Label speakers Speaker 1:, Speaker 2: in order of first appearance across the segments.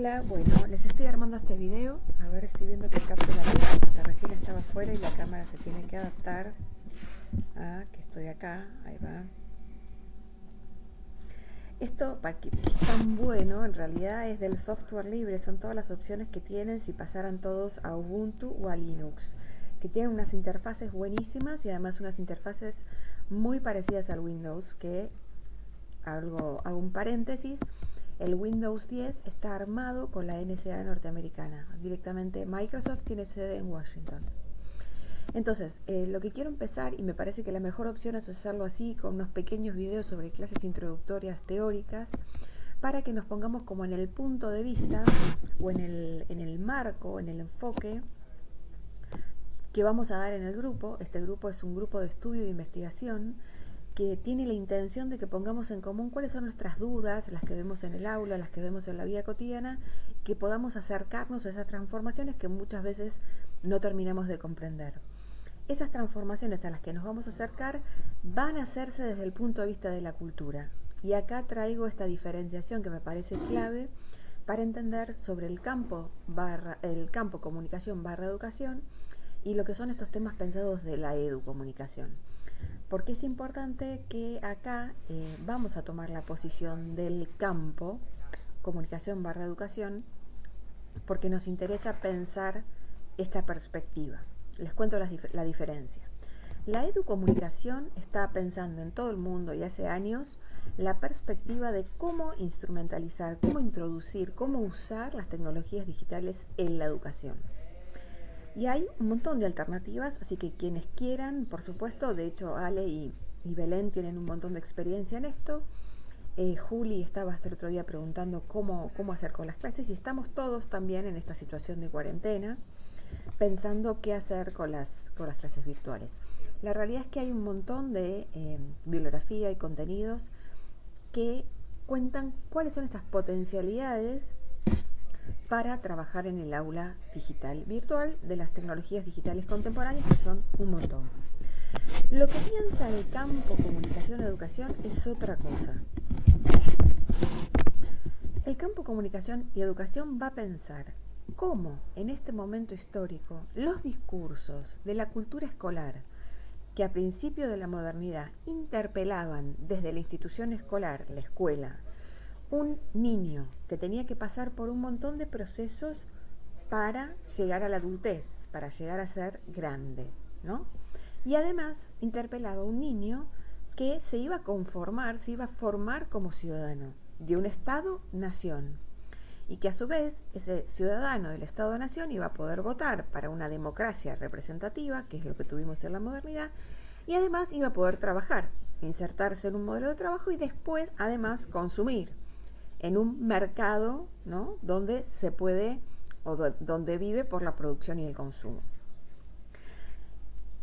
Speaker 1: Hola, bueno, les estoy armando este video. A ver, estoy viendo que capte la luz, porque recién estaba afuera y la cámara se tiene que adaptar a que estoy acá. Ahí va. Esto para que es tan bueno, en realidad es del software libre, son todas las opciones que tienen si pasaran todos a Ubuntu o a Linux, que tienen unas interfaces buenísimas y además unas interfaces muy parecidas al Windows, que hago un paréntesis. El Windows 10 está armado con la NSA norteamericana. Directamente Microsoft tiene sede en Washington. Entonces, lo que quiero empezar, y me parece que la mejor opción es hacerlo así, con unos pequeños videos sobre clases introductorias teóricas, para que nos pongamos como en el punto de vista, o en el marco, en el enfoque que vamos a dar en el grupo. Este grupo es un grupo de estudio y de investigación que tiene la intención de que pongamos en común cuáles son nuestras dudas, las que vemos en el aula, las que vemos en la vida cotidiana, que podamos acercarnos a esas transformaciones que muchas veces no terminamos de comprender. Esas transformaciones a las que nos vamos a acercar van a hacerse desde el punto de vista de la cultura. Y acá traigo esta diferenciación que me parece clave para entender sobre el campo comunicación / educación y lo que son estos temas pensados de la educomunicación. Porque es importante que acá vamos a tomar la posición del campo, comunicación / educación, porque nos interesa pensar esta perspectiva. Les cuento la diferencia. La educomunicación está pensando en todo el mundo y hace años la perspectiva de cómo instrumentalizar, cómo introducir, cómo usar las tecnologías digitales en la educación. Y hay un montón de alternativas, así que quienes quieran, por supuesto, de hecho Ale y Belén tienen un montón de experiencia en esto. Juli estaba hasta el otro día preguntando cómo hacer con las clases, y estamos todos también en esta situación de cuarentena, pensando qué hacer con las clases virtuales. La realidad es que hay un montón de bibliografía y contenidos que cuentan cuáles son esas potencialidades para trabajar en el aula digital virtual de las tecnologías digitales contemporáneas, que son un montón. Lo que piensa el campo comunicación-educación es otra cosa. El campo comunicación y educación va a pensar cómo en este momento histórico los discursos de la cultura escolar, que a principio de la modernidad interpelaban desde la institución escolar, la escuela, un niño que tenía que pasar por un montón de procesos para llegar a la adultez, para llegar a ser grande, ¿no? Y además interpelaba a un niño que se iba a conformar, se iba a formar como ciudadano de un Estado-nación, y que a su vez ese ciudadano del Estado-nación iba a poder votar para una democracia representativa, que es lo que tuvimos en la modernidad, y además iba a poder trabajar, insertarse en un modelo de trabajo y después además consumir en un mercado, ¿no?, donde se puede o donde vive por la producción y el consumo.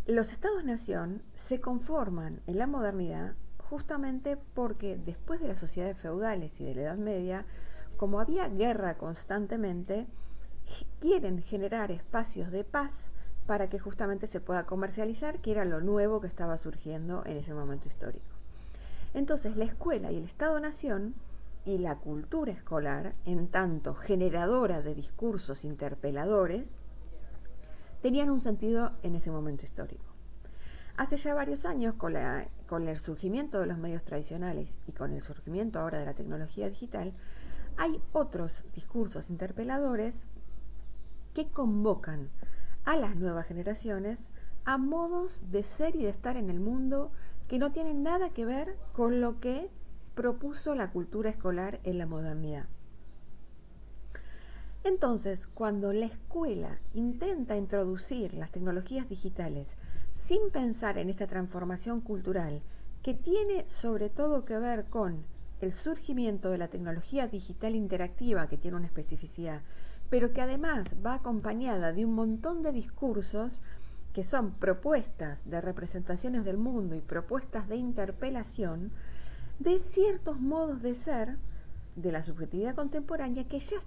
Speaker 1: Los estados-nación se conforman en la modernidad justamente porque después de las sociedades feudales y de la Edad Media, como había guerra constantemente, quieren generar espacios de paz para que justamente se pueda comercializar, que era lo nuevo que estaba surgiendo en ese momento histórico. Entonces la escuela y el Estado-nación y la cultura escolar, en tanto generadora de discursos interpeladores, tenían un sentido en ese momento histórico. Hace ya varios años, con el surgimiento de los medios tradicionales y con el surgimiento ahora de la tecnología digital, hay otros discursos interpeladores que convocan a las nuevas generaciones a modos de ser y de estar en el mundo que no tienen nada que ver con lo que propuso la cultura escolar en la modernidad. Entonces, cuando la escuela intenta introducir las tecnologías digitales sin pensar en esta transformación cultural, que tiene sobre todo que ver con el surgimiento de la tecnología digital interactiva, que tiene una especificidad, pero que además va acompañada de un montón de discursos que son propuestas de representaciones del mundo y propuestas de interpelación de ciertos modos de ser de la subjetividad contemporánea que ya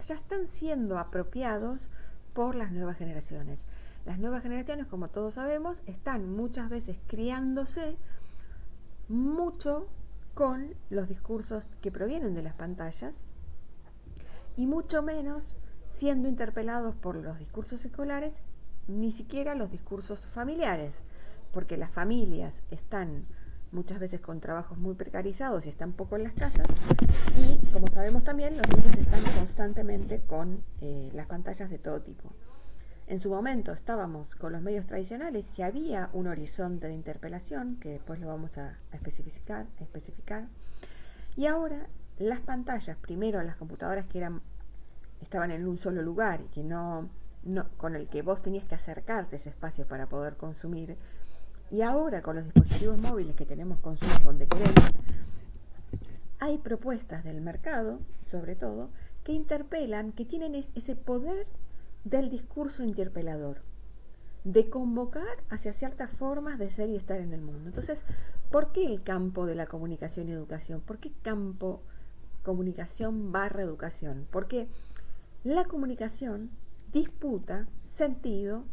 Speaker 1: están siendo apropiados por las nuevas generaciones. Las nuevas generaciones, como todos sabemos, están muchas veces criándose mucho con los discursos que provienen de las pantallas y mucho menos siendo interpelados por los discursos escolares, ni siquiera los discursos familiares, porque las familias están muchas veces con trabajos muy precarizados y están poco en las casas, y como sabemos también los niños están constantemente con las pantallas de todo tipo. En su momento estábamos con los medios tradicionales y había un horizonte de interpelación, que después lo vamos a especificar, y ahora las pantallas, primero las computadoras que estaban en un solo lugar y que con el que vos tenías que acercarte a ese espacio para poder consumir, y ahora con los dispositivos móviles que tenemos consumos donde queremos, hay propuestas del mercado, sobre todo, que interpelan, que tienen ese poder del discurso interpelador, de convocar hacia ciertas formas de ser y estar en el mundo. Entonces, ¿por qué el campo de la comunicación y educación? ¿Por qué campo comunicación barra educación? Porque la comunicación disputa sentido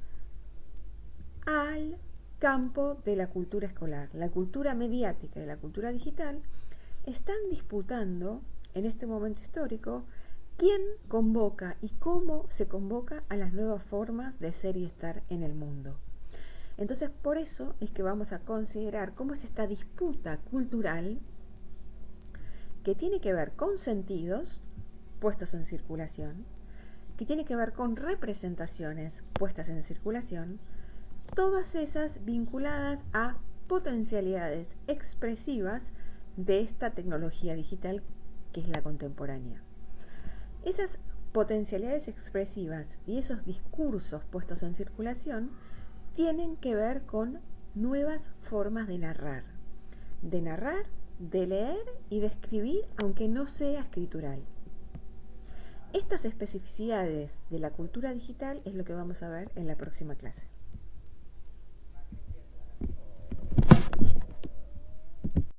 Speaker 1: al campo de la cultura escolar. La cultura mediática y la cultura digital están disputando en este momento histórico quién convoca y cómo se convoca a las nuevas formas de ser y estar en el mundo. Entonces, por eso es que vamos a considerar cómo es esta disputa cultural que tiene que ver con sentidos puestos en circulación, que tiene que ver con representaciones puestas en circulación, todas esas vinculadas a potencialidades expresivas de esta tecnología digital que es la contemporánea. Esas potencialidades expresivas y esos discursos puestos en circulación tienen que ver con nuevas formas de narrar, de leer y de escribir, aunque no sea escritural. Estas especificidades de la cultura digital es lo que vamos a ver en la próxima clase.